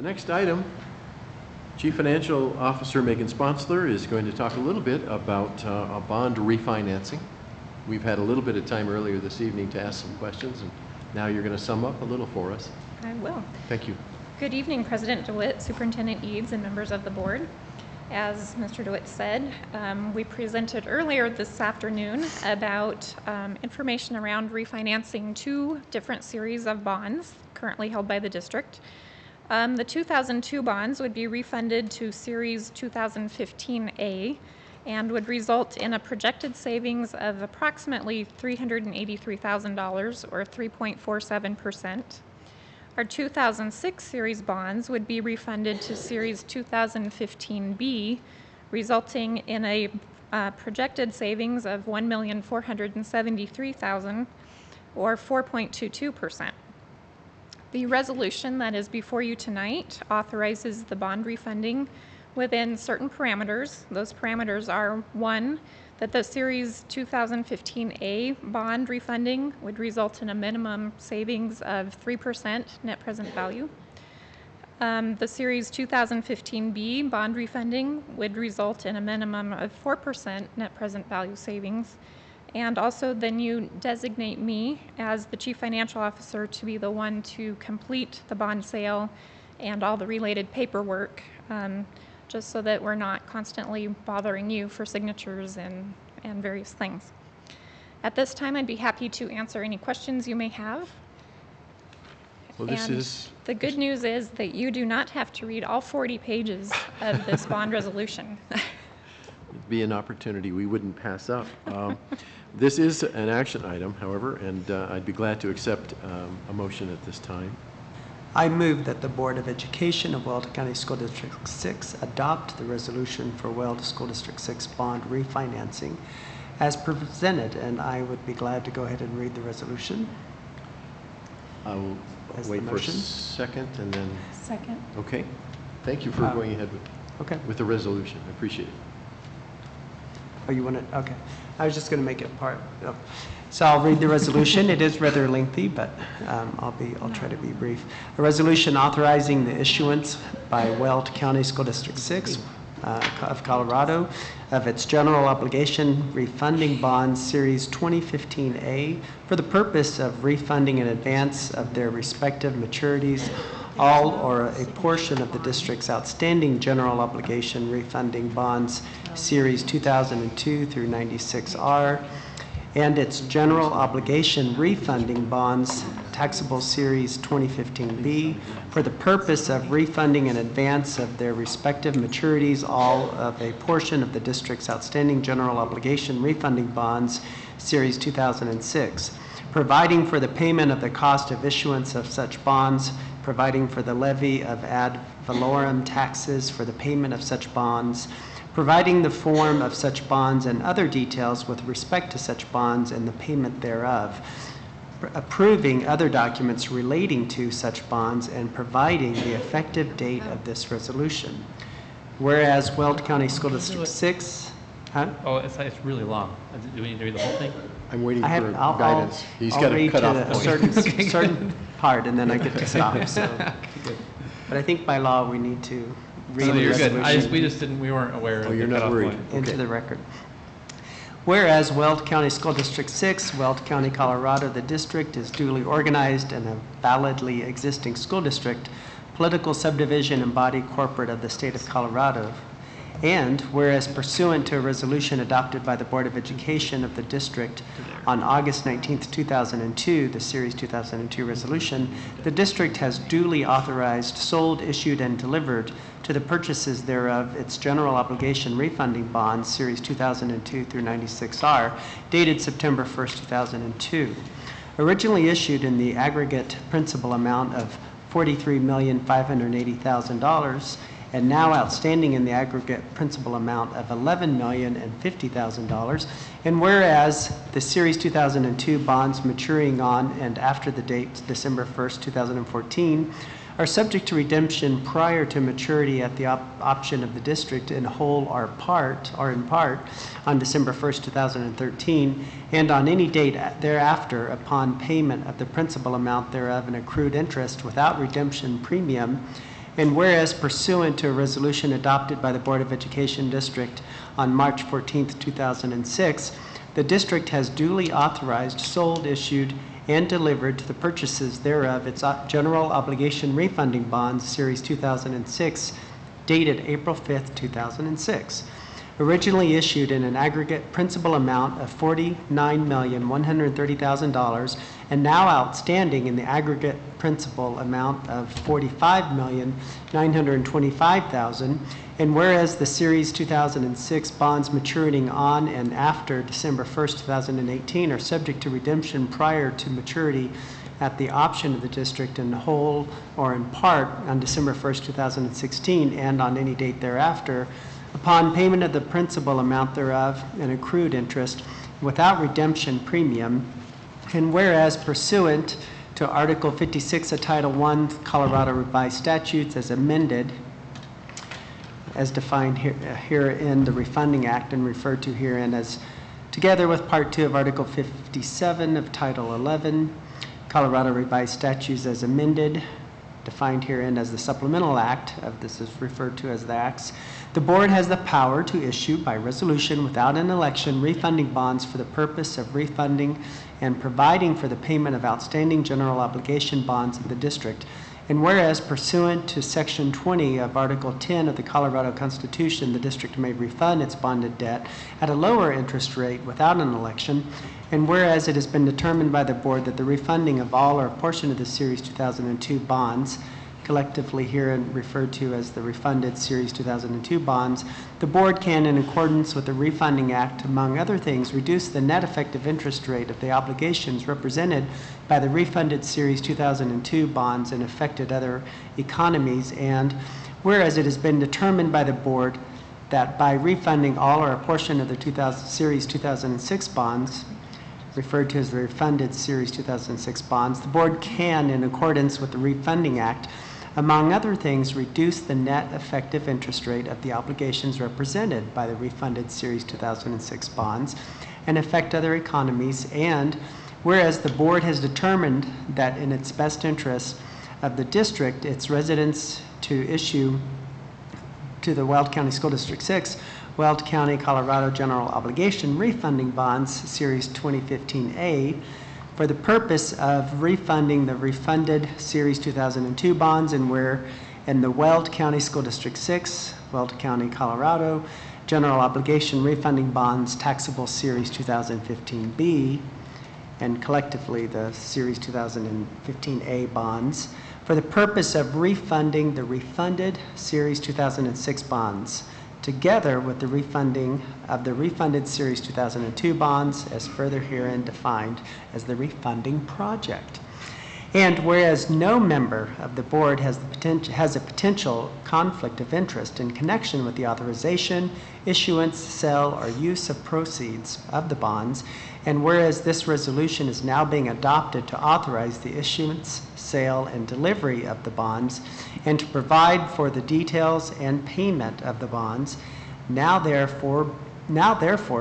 The next item, Chief Financial Officer Megan Sponsler is going to talk a little bit about a bond refinancing. We've had a little bit of time earlier this evening to ask some questions, and now you're going to sum up a little for us. I will. Thank you. Good evening, President DeWitt, Superintendent Eads, and members of the board. As Mr. DeWitt said, we presented earlier this afternoon about information around refinancing two different series of bonds currently held by the district. The 2002 bonds would be refunded to Series 2015A and would result in a projected savings of approximately $383,000 or 3.47%. Our 2006 series bonds would be refunded to Series 2015B, resulting in a projected savings of $1,473,000 or 4.22%. The resolution that is before you tonight authorizes the bond refunding within certain parameters. Those parameters are: one, that the Series 2015A bond refunding would result in a minimum savings of 3% net present value. The Series 2015B bond refunding would result in a minimum of 4% net present value savings. And also then you designate me as the Chief Financial Officer to be the one to complete the bond sale and all the related paperwork, just so that we're not constantly bothering you for signatures and various things. At this time, I'd be happy to answer any questions you may have. Well, the good news is that you do not have to read all 40 pages of this bond resolution. It'd be an opportunity we wouldn't pass up. This is an action item, however, and I'd be glad to accept a motion at this time. I move that the Board of Education of Weld County School District 6 adopt the resolution for Weld School District 6 bond refinancing as presented, and I would be glad to go ahead and read the resolution. I will wait for a second and then... Second. Okay. Thank you for going ahead with the resolution. I appreciate it. Oh, you want it? Okay. I was just going to make it part of. So I'll read the resolution. It is rather lengthy, but I'll try to be brief. A resolution authorizing the issuance by Weld County School District 6 of Colorado of its general obligation refunding bonds Series 2015A for the purpose of refunding in advance of their respective maturities all or a portion of the district's outstanding general obligation refunding bonds Series 2002 through 96R and its general obligation refunding bonds taxable Series 2015B for the purpose of refunding in advance of their respective maturities all of a portion of the district's outstanding general obligation refunding bonds Series 2006, providing for the payment of the cost of issuance of such bonds, providing for the levy of ad valorem taxes for the payment of such bonds, providing the form of such bonds and other details with respect to such bonds and the payment thereof, approving other documents relating to such bonds, and providing the effective date of this resolution. Whereas Weld County School District 6... Huh? Oh, it's really long. Do we need to read the whole thing? I'm waiting for guidance. He's got to cut off a certain part, and then I get to stop. So. But I think by law we need to read the resolution. We weren't aware. Oh, you're not worried. Into the record. Whereas Weld County School District 6, Weld County, Colorado, the district is duly organized and a validly existing school district, political subdivision and body corporate of the state of Colorado. And whereas pursuant to a resolution adopted by the Board of Education of the district on August 19th, 2002, the Series 2002 resolution, the district has duly authorized, sold, issued, and delivered to the purchases thereof its general obligation refunding bonds, Series 2002 through 96R, dated September 1st, 2002. Originally issued in the aggregate principal amount of $43,580,000, and now outstanding in the aggregate principal amount of $11,050,000. And whereas the Series 2002 bonds maturing on and after the date December 1st, 2014 are subject to redemption prior to maturity at the option of the district in whole or in part on December 1st, 2013, and on any date thereafter upon payment of the principal amount thereof and accrued interest without redemption premium. And whereas pursuant to a resolution adopted by the Board of Education District on March 14th, 2006, the district has duly authorized, sold, issued, and delivered to the purchases thereof its general obligation refunding bonds, Series 2006, dated April 5th, 2006. Originally issued in an aggregate principal amount of $49,130,000 and now outstanding in the aggregate principal amount of $45,925,000. And whereas the Series 2006 bonds maturing on and after December 1st, 2018 are subject to redemption prior to maturity at the option of the district in whole or in part on December 1st, 2016 and on any date thereafter, upon payment of the principal amount thereof and accrued interest without redemption premium, and whereas pursuant to Article 56 of Title I Colorado Revised Statutes as amended, as defined here in the Refunding Act and referred to herein as, together with Part 2 of Article 57 of Title 11 Colorado Revised Statutes as amended, defined herein as the Supplemental Act, this is referred to as the Acts, the Board has the power to issue by resolution without an election refunding bonds for the purpose of refunding and providing for the payment of outstanding general obligation bonds of the district. And whereas pursuant to Section 20 of Article 10 of the Colorado Constitution, the district may refund its bonded debt at a lower interest rate without an election, and whereas it has been determined by the Board that the refunding of all or a portion of the Series 2002 bonds, collectively herein referred to as the refunded Series 2002 bonds, the Board can, in accordance with the Refunding Act, among other things, reduce the net effective interest rate of the obligations represented by the refunded Series 2002 bonds and affected other economies. And whereas it has been determined by the Board that by refunding all or a portion of the Series 2006 bonds, referred to as the refunded Series 2006 bonds, the Board can, in accordance with the Refunding Act, among other things, reduce the net effective interest rate of the obligations represented by the refunded Series 2006 bonds and affect other economies. And whereas the Board has determined that in its best interest of the district, its residents to issue to the Weld County School District 6 Weld County, Colorado General Obligation Refunding Bonds, Series 2015A, for the purpose of refunding the refunded Series 2002 bonds, and where in the Weld County School District 6, Weld County, Colorado, General Obligation Refunding Bonds, Taxable Series 2015B, and collectively the Series 2015A bonds, for the purpose of refunding the refunded Series 2006 bonds, together with the refunding of the refunded Series 2002 bonds as further herein defined as the refunding project. And whereas no member of the Board has a potential conflict of interest in connection with the authorization, issuance, sale, or use of proceeds of the bonds, and whereas this resolution is now being adopted to authorize the issuance, sale, and delivery of the bonds, and to provide for the details and payment of the bonds, now therefore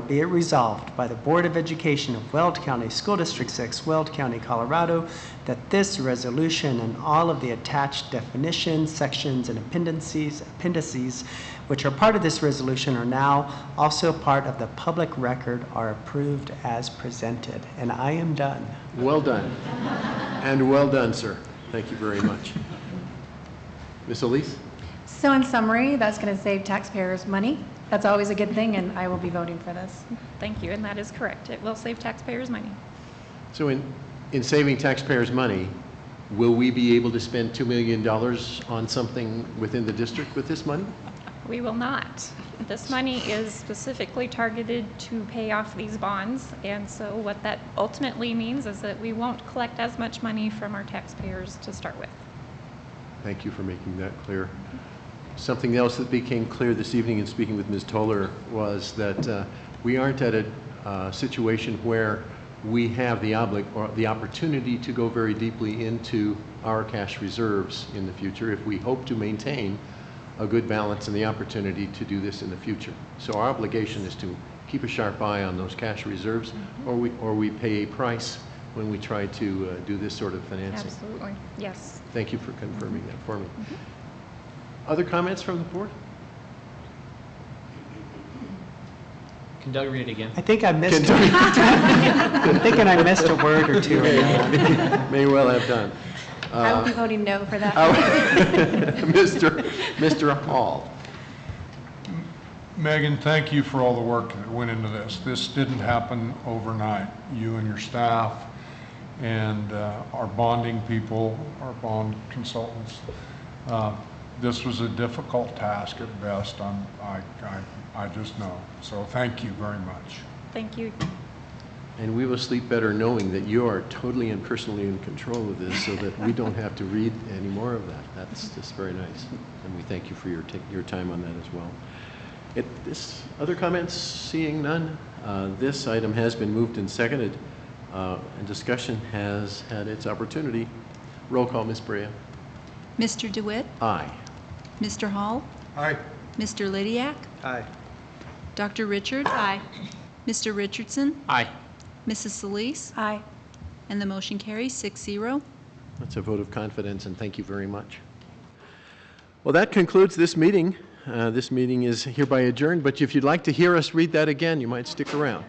be it resolved by the Board of Education of Weld County School District 6, Weld County, Colorado, that this resolution and all of the attached definitions, sections, and appendices which are part of this resolution are now also part of the public record are approved as presented. And I am done. Well done. And well done, sir. Thank you very much. Ms. Elise? So in summary, that's going to save taxpayers money. That's always a good thing, and I will be voting for this. Thank you, and that is correct. It will save taxpayers money. So in saving taxpayers money, will we be able to spend $2 million on something within the district with this money? We will not. This money is specifically targeted to pay off these bonds, and so what that ultimately means is that we won't collect as much money from our taxpayers to start with. Thank you for making that clear. Something else that became clear this evening in speaking with Ms. Toller was that we aren't at a situation where we have the opportunity to go very deeply into our cash reserves in the future if we hope to maintain a good balance and the opportunity to do this in the future. So our obligation is to keep a sharp eye on those cash reserves, or we pay a price when we try to do this sort of financing. Absolutely, yes. Thank you for confirming that for me. Other comments from the board? Can Doug read it again? I think I missed, I'm thinking I missed a word or two. May well have done. I will be voting no for that. Mr. Hall. Megan, thank you for all the work that went into this. This didn't happen overnight. You and your staff and our bonding people, our bond consultants. This was a difficult task at best. I just know. So thank you very much. Thank you. And we will sleep better knowing that you are totally and personally in control of this so that we don't have to read any more of that. That's just very nice. And we thank you for your time on that as well. Other comments? Seeing none, this item has been moved and seconded, and discussion has had its opportunity. Roll call, Ms. Brea. Mr. DeWitt? Aye. Mr. Hall? Aye. Mr. Lydiak? Aye. Dr. Richards? Aye. Mr. Richardson? Aye. Mrs. Solis? Aye. And the motion carries 6-0. That's a vote of confidence, and thank you very much. Well, that concludes this meeting. This meeting is hereby adjourned, but if you'd like to hear us read that again, you might stick around.